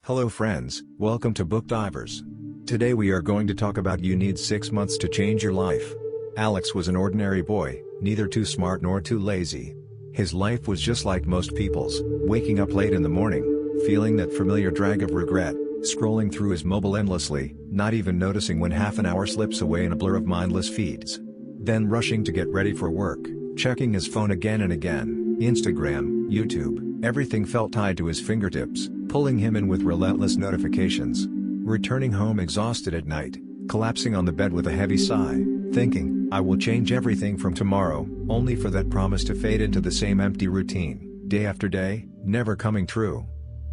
Hello friends, welcome to Book Divers. Today we are going to talk about You Need 6 Months to Change Your Life. Alex was an ordinary boy, neither too smart nor too lazy. His life was just like most people's, waking up late in the morning, feeling that familiar drag of regret, scrolling through his mobile endlessly, not even noticing when half an hour slips away in a blur of mindless feeds. Then rushing to get ready for work, checking his phone again and again, Instagram, YouTube, everything felt tied to his fingertips, pulling him in with relentless notifications. Returning home exhausted at night, collapsing on the bed with a heavy sigh, thinking, I will change everything from tomorrow, only for that promise to fade into the same empty routine, day after day, never coming true.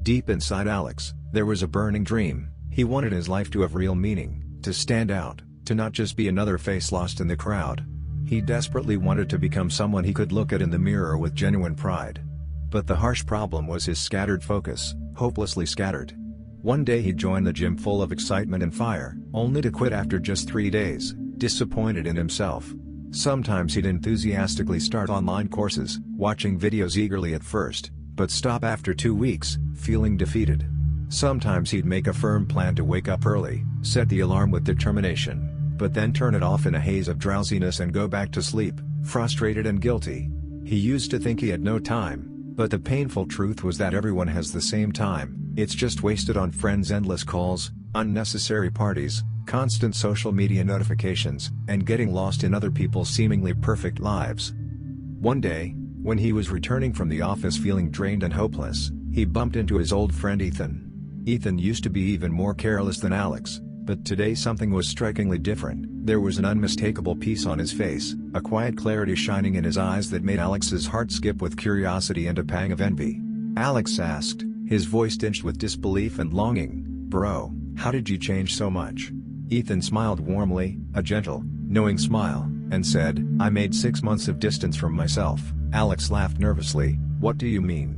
Deep inside Alex, there was a burning dream. He wanted his life to have real meaning, to stand out, to not just be another face lost in the crowd. He desperately wanted to become someone he could look at in the mirror with genuine pride. But the harsh problem was his scattered focus, hopelessly scattered. One day he'd join the gym full of excitement and fire, only to quit after just 3 days, disappointed in himself. Sometimes he'd enthusiastically start online courses, watching videos eagerly at first, but stop after 2 weeks, feeling defeated. Sometimes he'd make a firm plan to wake up early, set the alarm with determination, but then turn it off in a haze of drowsiness and go back to sleep, frustrated and guilty. He used to think he had no time, but the painful truth was that everyone has the same time, it's just wasted on friends' endless calls, unnecessary parties, constant social media notifications, and getting lost in other people's seemingly perfect lives. One day, when he was returning from the office feeling drained and hopeless, he bumped into his old friend Ethan. Ethan used to be even more careless than Alex, but today something was strikingly different. There was an unmistakable peace on his face, a quiet clarity shining in his eyes that made Alex's heart skip with curiosity and a pang of envy. Alex asked, his voice tinged with disbelief and longing, "Bro, how did you change so much?" Ethan smiled warmly, a gentle, knowing smile, and said, "I made 6 months of distance from myself." Alex laughed nervously, "What do you mean?"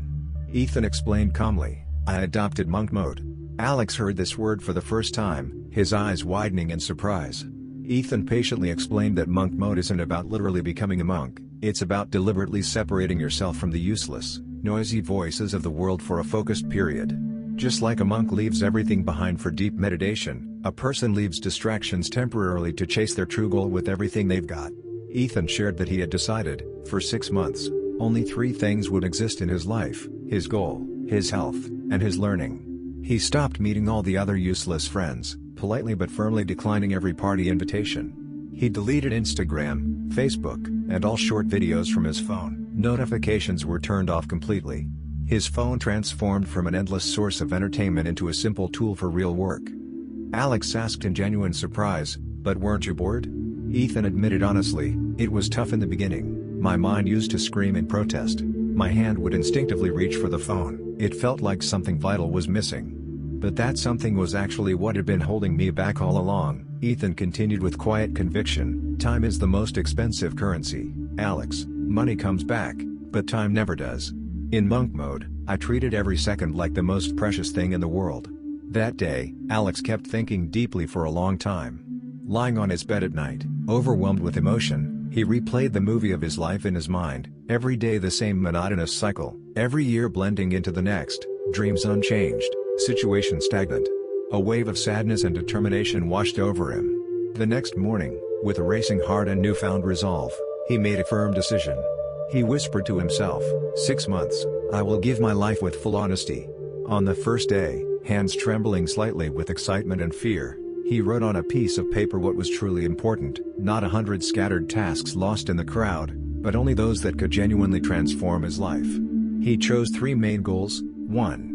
Ethan explained calmly, "I adopted monk mode." Alex heard this word for the first time, his eyes widening in surprise. Ethan patiently explained that monk mode isn't about literally becoming a monk, it's about deliberately separating yourself from the useless, noisy voices of the world for a focused period. Just like a monk leaves everything behind for deep meditation, a person leaves distractions temporarily to chase their true goal with everything they've got. Ethan shared that he had decided, for 6 months, only 3 things would exist in his life: his goal, his health, and his learning. He stopped meeting all the other useless friends, politely but firmly declining every party invitation. He deleted Instagram, Facebook, and all short videos from his phone. Notifications were turned off completely. His phone transformed from an endless source of entertainment into a simple tool for real work. Alex asked in genuine surprise, "But weren't you bored?" Ethan admitted honestly, "It was tough in the beginning. My mind used to scream in protest. My hand would instinctively reach for the phone. It felt like something vital was missing. But that something was actually what had been holding me back all along." Ethan continued with quiet conviction, "Time is the most expensive currency, Alex. Money comes back, but time never does. In monk mode, I treated every second like the most precious thing in the world." That day, Alex kept thinking deeply for a long time. Lying on his bed at night, overwhelmed with emotion, he replayed the movie of his life in his mind, every day the same monotonous cycle, every year blending into the next, dreams unchanged, situation stagnant. A wave of sadness and determination washed over him. The next morning, with a racing heart and newfound resolve, he made a firm decision. He whispered to himself, 6 months, I will give my life with full honesty." On the first day, hands trembling slightly with excitement and fear, he wrote on a piece of paper what was truly important, not 100 scattered tasks lost in the crowd, but only those that could genuinely transform his life. He chose 3 main goals: 1.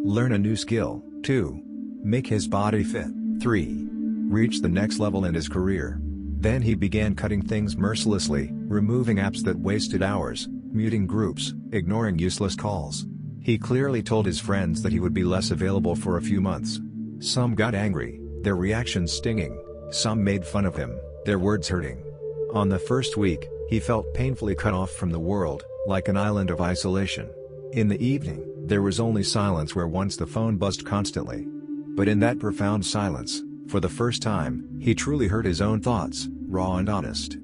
Learn a new skill, 2. Make his body fit, 3. Reach the next level in his career. Then he began cutting things mercilessly, removing apps that wasted hours, muting groups, ignoring useless calls. He clearly told his friends that he would be less available for a few months. Some got angry, their reactions stinging. Some made fun of him, their words hurting. On the first week, he felt painfully cut off from the world, like an island of isolation. In the evening, there was only silence where once the phone buzzed constantly. But in that profound silence, for the first time, he truly heard his own thoughts, raw and honest.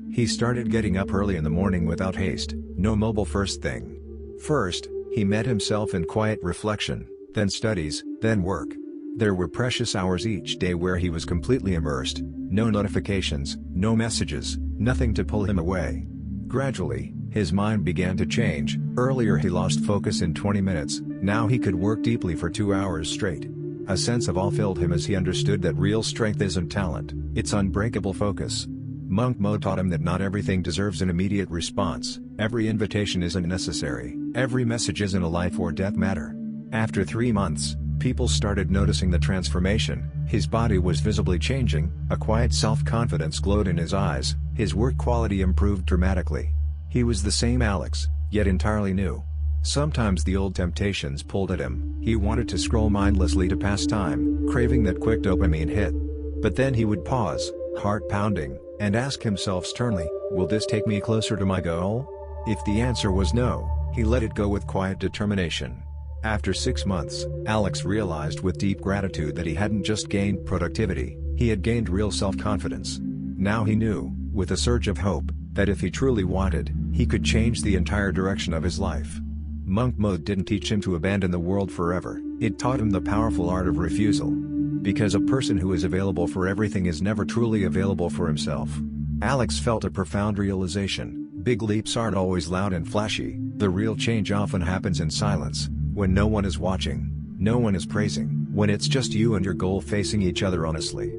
He started getting up early in the morning without haste, no mobile first thing. First, he met himself in quiet reflection. then studies, then work. There were precious hours each day where he was completely immersed, no notifications, no messages, nothing to pull him away. Gradually, his mind began to change. Earlier he lost focus in 20 minutes, now he could work deeply for 2 hours straight. A sense of awe filled him as he understood that real strength isn't talent, it's unbreakable focus. Monk mode taught him that not everything deserves an immediate response, every invitation isn't necessary, every message isn't a life or death matter. After 3 months, people started noticing the transformation. His body was visibly changing, a quiet self-confidence glowed in his eyes, his work quality improved dramatically. He was the same Alex, yet entirely new. Sometimes the old temptations pulled at him. He wanted to scroll mindlessly to pass time, craving that quick dopamine hit. But then he would pause, heart pounding, and ask himself sternly, will this take me closer to my goal? If the answer was no, he let it go with quiet determination. After 6 months, Alex realized with deep gratitude that he hadn't just gained productivity, he had gained real self-confidence. Now he knew, with a surge of hope, that if he truly wanted, he could change the entire direction of his life. Monk mode didn't teach him to abandon the world forever, it taught him the powerful art of refusal. Because a person who is available for everything is never truly available for himself. Alex felt a profound realization: big leaps aren't always loud and flashy, the real change often happens in silence, when no one is watching, no one is praising, when it's just you and your goal facing each other honestly.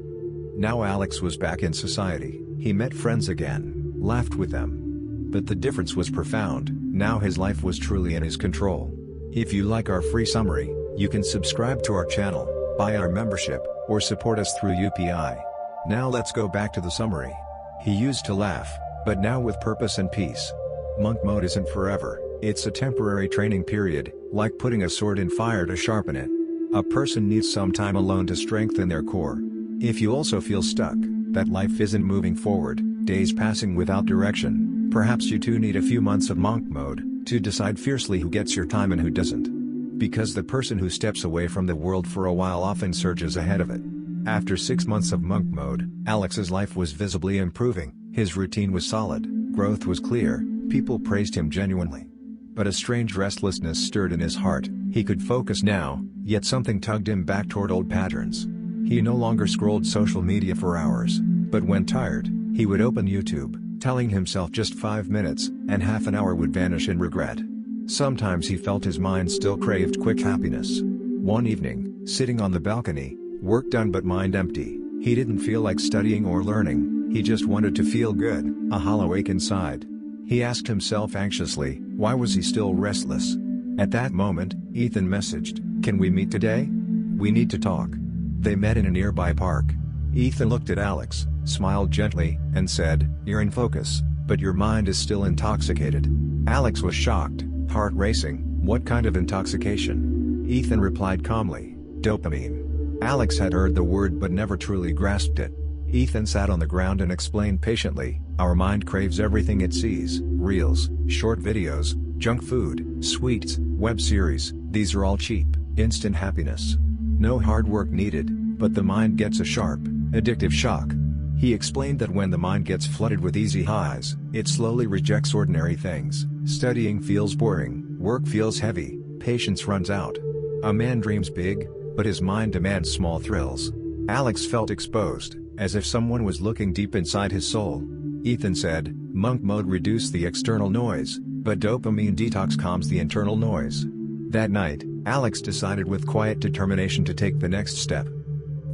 Now Alex was back in society, he met friends again, laughed with them. But the difference was profound, now his life was truly in his control. If you like our free summary, you can subscribe to our channel, buy our membership, or support us through UPI. Now let's go back to the summary. He used to laugh, but now with purpose and peace. Monk mode isn't forever, it's a temporary training period, like putting a sword in fire to sharpen it. A person needs some time alone to strengthen their core. If you also feel stuck, that life isn't moving forward, days passing without direction, perhaps you too need a few months of monk mode, to decide fiercely who gets your time and who doesn't. Because the person who steps away from the world for a while often surges ahead of it. After 6 months of monk mode, Alex's life was visibly improving, his routine was solid, growth was clear, people praised him genuinely. But a strange restlessness stirred in his heart, he could focus now, yet something tugged him back toward old patterns. He no longer scrolled social media for hours, but when tired, he would open YouTube, telling himself just 5 minutes, and half an hour would vanish in regret. Sometimes he felt his mind still craved quick happiness. One evening, sitting on the balcony, work done but mind empty, he didn't feel like studying or learning, he just wanted to feel good, a hollow ache inside. He asked himself anxiously, why was he still restless? At that moment, Ethan messaged, "Can we meet today? We need to talk." They met in a nearby park. Ethan looked at Alex, smiled gently, and said, "You're in focus, but your mind is still intoxicated." Alex was shocked, heart racing. What kind of intoxication? Ethan replied calmly, "Dopamine." Alex had heard the word but never truly grasped it. Ethan sat on the ground and explained patiently, "Our mind craves everything it sees, reels, short videos, junk food, sweets, web series, these are all cheap, instant happiness. No hard work needed, but the mind gets a sharp, addictive shock." He explained that when the mind gets flooded with easy highs, it slowly rejects ordinary things, studying feels boring, work feels heavy, patience runs out. A man dreams big, but his mind demands small thrills. Alex felt exposed, as if someone was looking deep inside his soul. Ethan said, "Monk mode reduces the external noise, but dopamine detox calms the internal noise." That night, Alex decided with quiet determination to take the next step.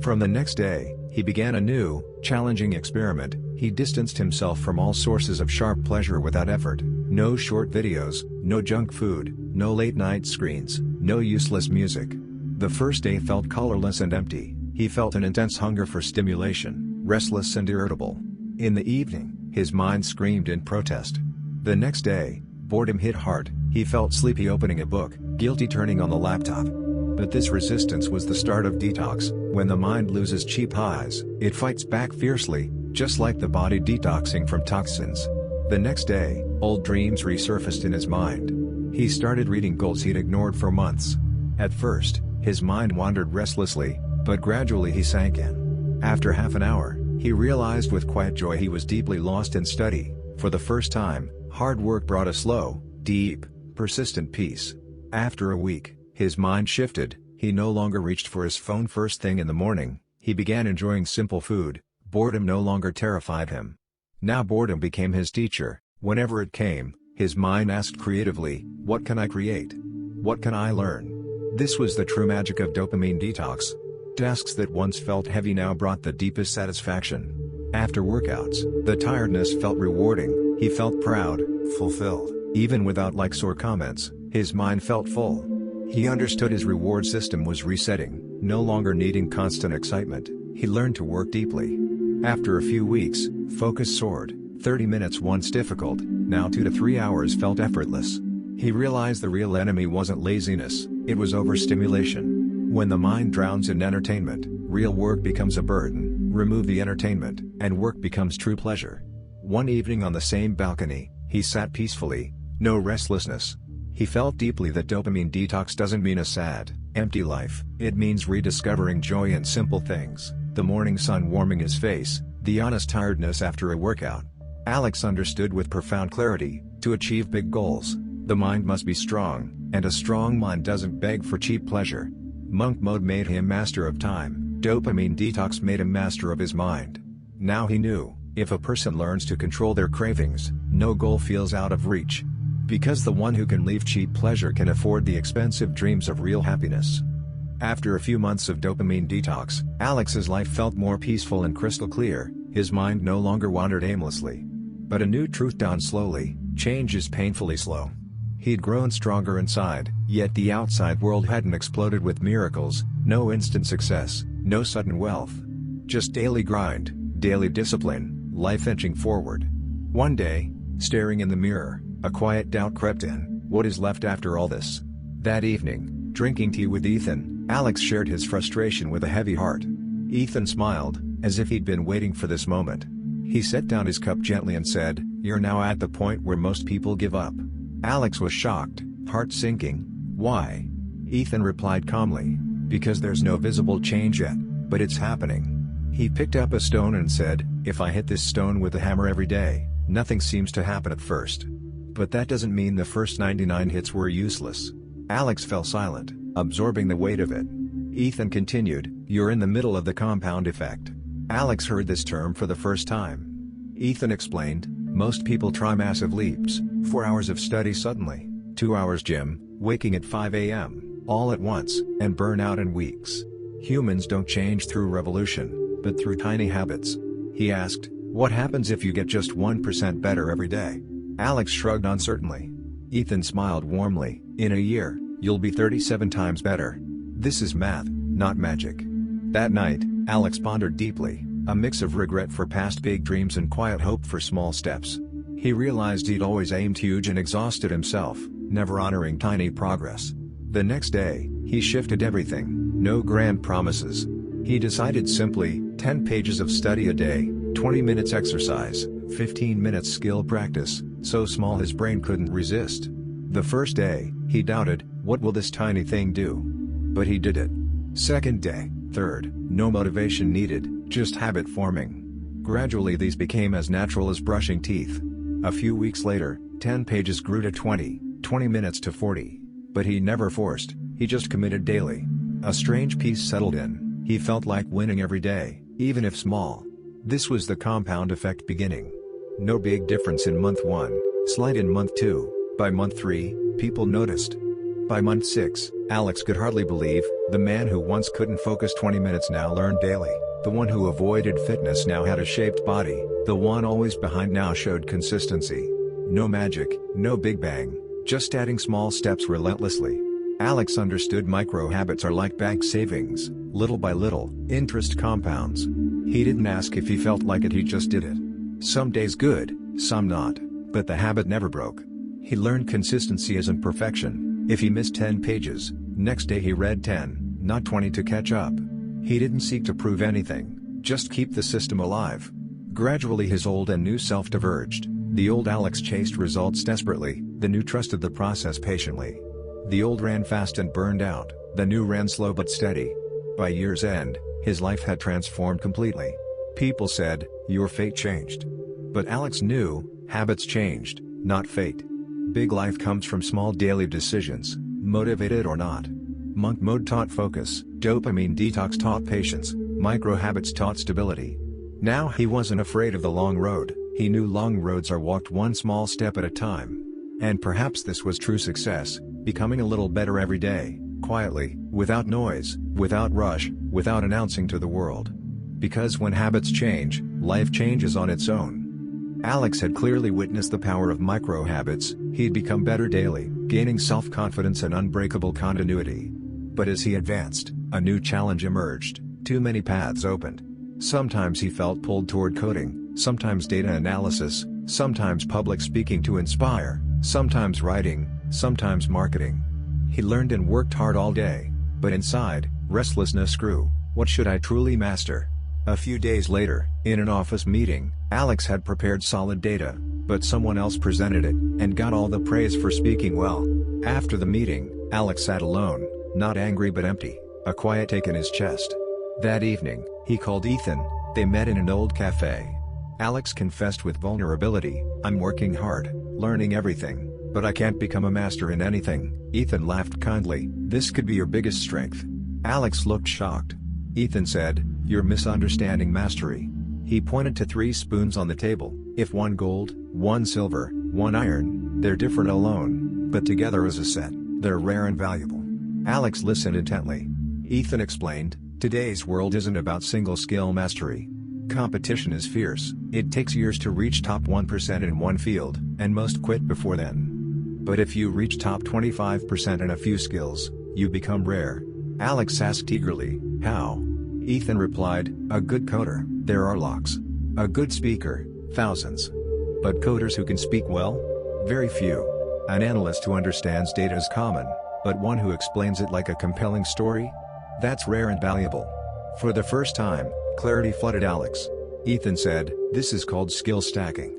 From the next day, he began a new, challenging experiment. He distanced himself from all sources of sharp pleasure without effort. No short videos, no junk food, no late-night screens, no useless music. The first day felt colorless and empty. He felt an intense hunger for stimulation, restless and irritable. In the evening, his mind screamed in protest. The next day, boredom hit hard. He felt sleepy opening a book, guilty turning on the laptop. But this resistance was the start of detox. When the mind loses cheap highs, it fights back fiercely, just like the body detoxing from toxins. The next day, old dreams resurfaced in his mind. He started reading goals he'd ignored for months. At first, his mind wandered restlessly, but gradually he sank in. After half an hour, he realized with quiet joy he was deeply lost in study. For the first time, hard work brought a slow, deep, persistent peace. After a week, his mind shifted, He no longer reached for his phone first thing in the morning, he began enjoying simple food. Boredom no longer terrified him. Now boredom became his teacher. Whenever it came, his mind asked creatively, what can I create? What can I learn? This was the true magic of dopamine detox. Tasks that once felt heavy now brought the deepest satisfaction. After workouts, the tiredness felt rewarding, he felt proud, fulfilled. Even without likes or comments, his mind felt full. He understood his reward system was resetting, no longer needing constant excitement. He learned to work deeply. After a few weeks, focus soared. 30 minutes once difficult, now 2 to 3 hours felt effortless. He realized the real enemy wasn't laziness, it was overstimulation. When the mind drowns in entertainment, real work becomes a burden. Remove the entertainment, and work becomes true pleasure. One evening on the same balcony, he sat peacefully, no restlessness. He felt deeply that dopamine detox doesn't mean a sad, empty life. It means rediscovering joy in simple things. The morning sun warming his face, the honest tiredness after a workout. Alex understood with profound clarity, to achieve big goals, the mind must be strong, and a strong mind doesn't beg for cheap pleasure. Monk mode made him master of time, dopamine detox made him master of his mind. Now he knew, if a person learns to control their cravings, no goal feels out of reach. Because the one who can leave cheap pleasure can afford the expensive dreams of real happiness. After a few months of dopamine detox, Alex's life felt more peaceful and crystal clear, his mind no longer wandered aimlessly. But a new truth dawned slowly, change is painfully slow. He'd grown stronger inside, yet the outside world hadn't exploded with miracles, no instant success, no sudden wealth. Just daily grind, daily discipline, life inching forward. One day, staring in the mirror, a quiet doubt crept in, what is left after all this? That evening, drinking tea with Ethan, Alex shared his frustration with a heavy heart. Ethan smiled, as if he'd been waiting for this moment. He set down his cup gently and said, "You're now at the point where most people give up." Alex was shocked, heart sinking. "Why?" Ethan replied calmly, "Because there's no visible change yet, but it's happening." He picked up a stone and said, "If I hit this stone with a hammer every day, nothing seems to happen at first. But that doesn't mean the first 99 hits were useless." Alex fell silent, absorbing the weight of it. Ethan continued, "You're in the middle of the compound effect." Alex heard this term for the first time. Ethan explained, "Most people try massive leaps, 4 hours of study suddenly, 2 hours gym, waking at 5 a.m., all at once, and burn out in weeks. Humans don't change through revolution, but through tiny habits." He asked, "What happens if you get just 1% better every day?" Alex shrugged uncertainly. Ethan smiled warmly, "In a year, you'll be 37 times better. This is math, not magic." That night, Alex pondered deeply, a mix of regret for past big dreams and quiet hope for small steps. He realized he'd always aimed huge and exhausted himself, never honoring tiny progress. The next day, he shifted everything, no grand promises. He decided simply, 10 pages of study a day, 20 minutes exercise, 15 minutes skill practice, so small his brain couldn't resist. The first day, he doubted, what will this tiny thing do? But he did it. Second day, third, no motivation needed, just habit forming. Gradually these became as natural as brushing teeth. A few weeks later, 10 pages grew to 20, 20 minutes to 40. But he never forced, he just committed daily. A strange peace settled in, he felt like winning every day, even if small. This was the compound effect beginning. No big difference in month 1, slight in month 2, by month 3, people noticed. By month 6, Alex could hardly believe, the man who once couldn't focus 20 minutes now learned daily, the one who avoided fitness now had a shaped body, the one always behind now showed consistency. No magic, no big bang, just adding small steps relentlessly. Alex understood micro habits are like bank savings, little by little, interest compounds. He didn't ask if he felt like it, he just did it. Some days good, some not, but the habit never broke. He learned consistency isn't perfection. If he missed 10 pages, next day he read 10, not 20 to catch up. He didn't seek to prove anything, just keep the system alive. Gradually his old and new self diverged. The old Alex chased results desperately, the new trusted the process patiently. The old ran fast and burned out, the new ran slow but steady. By year's end, his life had transformed completely. People said, your fate changed. But Alex knew, habits changed, not fate. Big life comes from small daily decisions, motivated or not. Monk mode taught focus, dopamine detox taught patience, micro habits taught stability. Now he wasn't afraid of the long road, he knew long roads are walked one small step at a time. And perhaps this was true success, becoming a little better every day, quietly, without noise, without rush, without announcing to the world. Because when habits change, life changes on its own. Alex had clearly witnessed the power of micro habits. He'd become better daily, gaining self-confidence and unbreakable continuity. But as he advanced, a new challenge emerged. Too many paths opened. Sometimes he felt pulled toward coding, sometimes data analysis, sometimes public speaking to inspire, sometimes writing, sometimes marketing. He learned and worked hard all day, but inside, restlessness grew. What should I truly master? A few days later, in an office meeting, Alex had prepared solid data, but someone else presented it, and got all the praise for speaking well. After the meeting, Alex sat alone, not angry but empty, a quiet ache in his chest. That evening, he called Ethan. They met in an old cafe. Alex confessed with vulnerability, "I'm working hard, learning everything, but I can't become a master in anything." Ethan laughed kindly. "This could be your biggest strength." Alex looked shocked. Ethan said, "You're misunderstanding mastery." He pointed to 3 spoons on the table. If one gold, one silver, one iron, they're different alone, but together as a set, they're rare and valuable. Alex listened intently. Ethan explained, "Today's world isn't about single skill mastery. Competition is fierce, it takes years to reach top 1% in one field, and most quit before then. But if you reach top 25% in a few skills, you become rare." Alex asked eagerly, "How?" Ethan replied, "A good coder, there are lakhs. A good speaker, thousands. But coders who can speak well? Very few. An analyst who understands data is common, but one who explains it like a compelling story? That's rare and valuable." For the first time, clarity flooded Alex. Ethan said, "This is called skill stacking."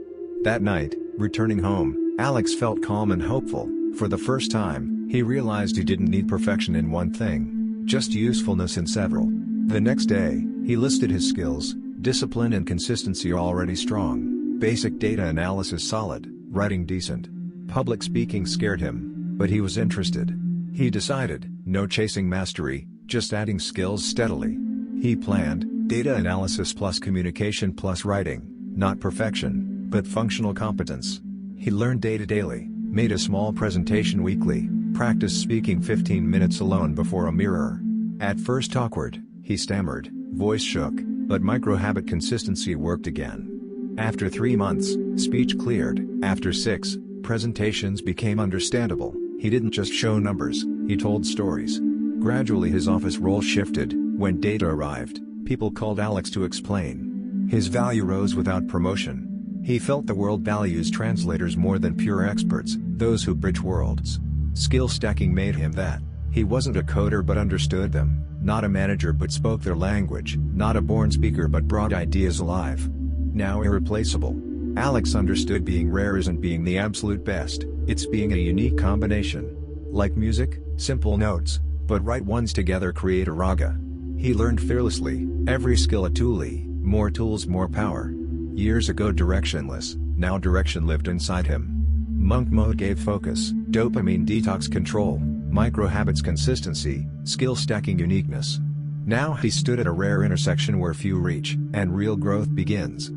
That night, returning home, Alex felt calm and hopeful. For the first time, he realized he didn't need perfection in one thing, just usefulness in several. The next day, he listed his skills. Discipline and consistency are already strong. Basic data analysis solid, writing decent. Public speaking scared him, but he was interested. He decided, no chasing mastery, just adding skills steadily. He planned, data analysis plus communication plus writing, not perfection, but functional competence. He learned data daily, made a small presentation weekly, practiced speaking 15 minutes alone before a mirror. At first awkward, he stammered, voice shook, but micro-habit consistency worked again. After 3 months, speech cleared. After 6, presentations became understandable. He didn't just show numbers, he told stories. Gradually his office role shifted. When data arrived, people called Alex to explain. His value rose without promotion. He felt the world values translators more than pure experts, those who bridge worlds. Skill stacking made him that. He wasn't a coder but understood them, not a manager but spoke their language, not a born speaker but brought ideas alive. Now irreplaceable. Alex understood being rare isn't being the absolute best, it's being a unique combination. Like music, simple notes, but right ones together create a raga. He learned fearlessly, every skill a toolie, more tools more power. Years ago directionless, now direction lived inside him. Monk mode gave focus, dopamine detox control, micro habits consistency, skill stacking uniqueness. Now he stood at a rare intersection where few reach, and real growth begins.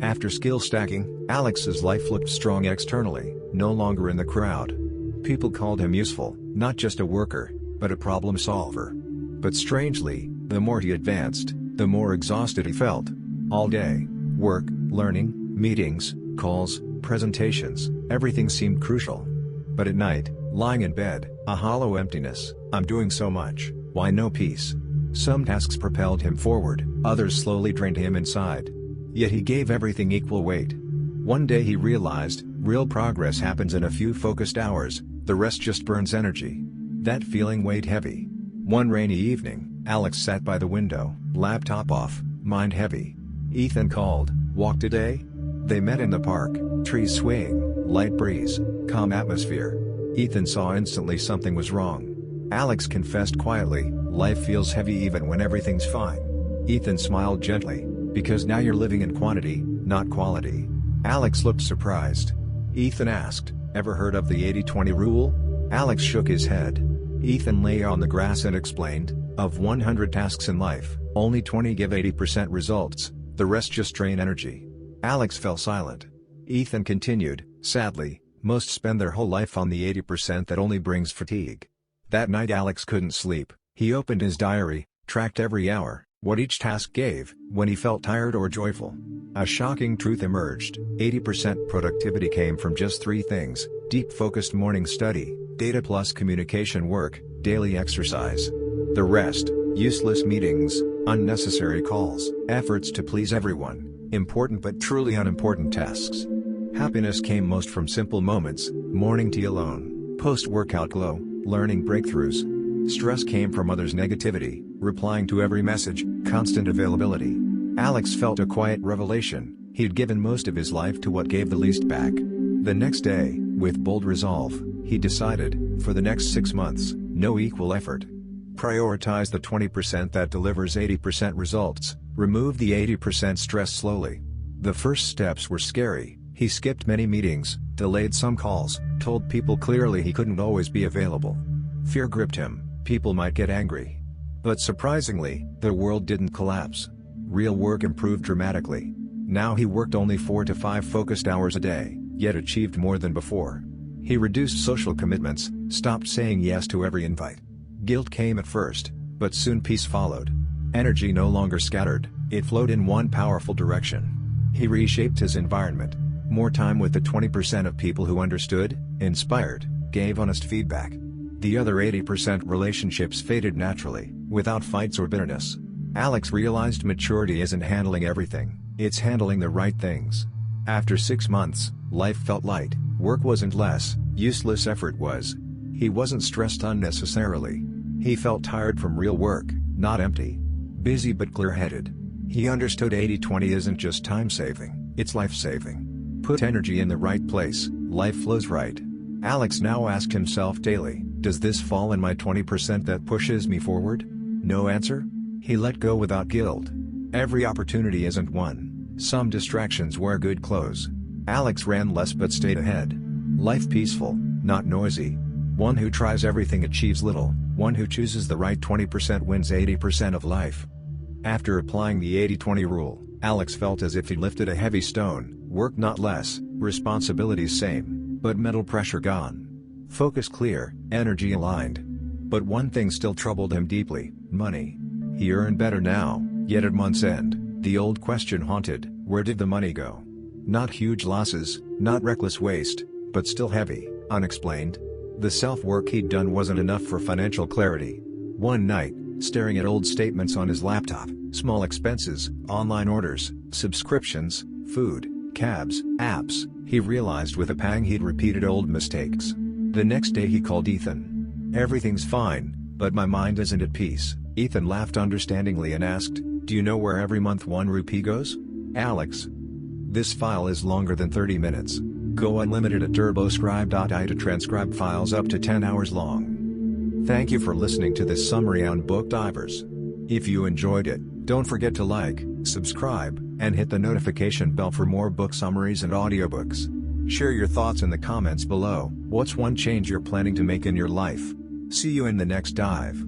After skill stacking, Alex's life looked strong externally, no longer in the crowd. People called him useful, not just a worker, but a problem solver. But strangely, the more he advanced, the more exhausted he felt. All day, work, learning, meetings, calls, presentations, everything seemed crucial. But at night, lying in bed, a hollow emptiness. I'm doing so much, why no peace? Some tasks propelled him forward, others slowly drained him inside. Yet he gave everything equal weight. One day he realized, real progress happens in a few focused hours, the rest just burns energy. That feeling weighed heavy. One rainy evening, Alex sat by the window, laptop off, mind heavy. Ethan called, "Walk today?" They met in the park, trees swaying, light breeze, calm atmosphere. Ethan saw instantly something was wrong. Alex confessed quietly, "Life feels heavy even when everything's fine." Ethan smiled gently, "Because now you're living in quantity, not quality." Alex looked surprised. Ethan asked, "Ever heard of the 80-20 rule?" Alex shook his head. Ethan lay on the grass and explained, "Of 100 tasks in life, only 20 give 80% results, the rest just drain energy." Alex fell silent. Ethan continued, "Sadly, most spend their whole life on the 80% that only brings fatigue." That night Alex couldn't sleep. He opened his diary, tracked every hour, what each task gave, when he felt tired or joyful. A shocking truth emerged: 80% productivity came from just 3 things: deep focused morning study, data plus communication work, daily exercise. The rest, useless meetings, unnecessary calls, efforts to please everyone, important but truly unimportant tasks. Happiness came most from simple moments: morning tea alone, post-workout glow, learning breakthroughs. Stress came from others' negativity, replying to every message, constant availability. Alex felt a quiet revelation: he'd given most of his life to what gave the least back. The next day, with bold resolve, he decided, for the next 6 months, no equal effort. Prioritize the 20% that delivers 80% results, remove the 80% stress slowly. The first steps were scary. He skipped many meetings, delayed some calls, told people clearly he couldn't always be available. Fear gripped him: people might get angry. But surprisingly, the world didn't collapse. Real work improved dramatically. Now he worked only 4 to 5 focused hours a day, yet achieved more than before. He reduced social commitments, stopped saying yes to every invite. Guilt came at first, but soon peace followed. Energy no longer scattered, it flowed in one powerful direction. He reshaped his environment. More time with the 20% of people who understood, inspired, gave honest feedback. The other 80% relationships faded naturally, without fights or bitterness. Alex realized maturity isn't handling everything, it's handling the right things. After 6 months, life felt light, work wasn't less, useless effort was. He wasn't stressed unnecessarily. He felt tired from real work, not empty. Busy but clear-headed. He understood 80-20 isn't just time-saving, it's life-saving. Put energy in the right place, life flows right. Alex now asked himself daily, does this fall in my 20% that pushes me forward? No answer? He let go without guilt. Every opportunity isn't one. Some distractions wear good clothes. Alex ran less but stayed ahead. Life peaceful, not noisy. One who tries everything achieves little, one who chooses the right 20% wins 80% of life. After applying the 80-20 rule, Alex felt as if he lifted a heavy stone: work not less, responsibilities same, but mental pressure gone. Focus clear, energy aligned. But one thing still troubled him deeply: money. He earned better now, yet at month's end, the old question haunted: where did the money go? Not huge losses, not reckless waste, but still heavy, unexplained. The self-work he'd done wasn't enough for financial clarity. One night, staring at old statements on his laptop, small expenses, online orders, subscriptions, food, cabs, apps, he realized with a pang he'd repeated old mistakes. The next day he called Ethan. "Everything's fine, but my mind isn't at peace." Ethan laughed understandingly and asked, "Do you know where every month 1 rupee goes?" "Alex, this file is longer than 30 minutes. Go unlimited at turboscribe.ai to transcribe files up to 10 hours long." Thank you for listening to this summary on Book Divers. If you enjoyed it, don't forget to like, subscribe, and hit the notification bell for more book summaries and audiobooks. Share your thoughts in the comments below. What's one change you're planning to make in your life? See you in the next dive.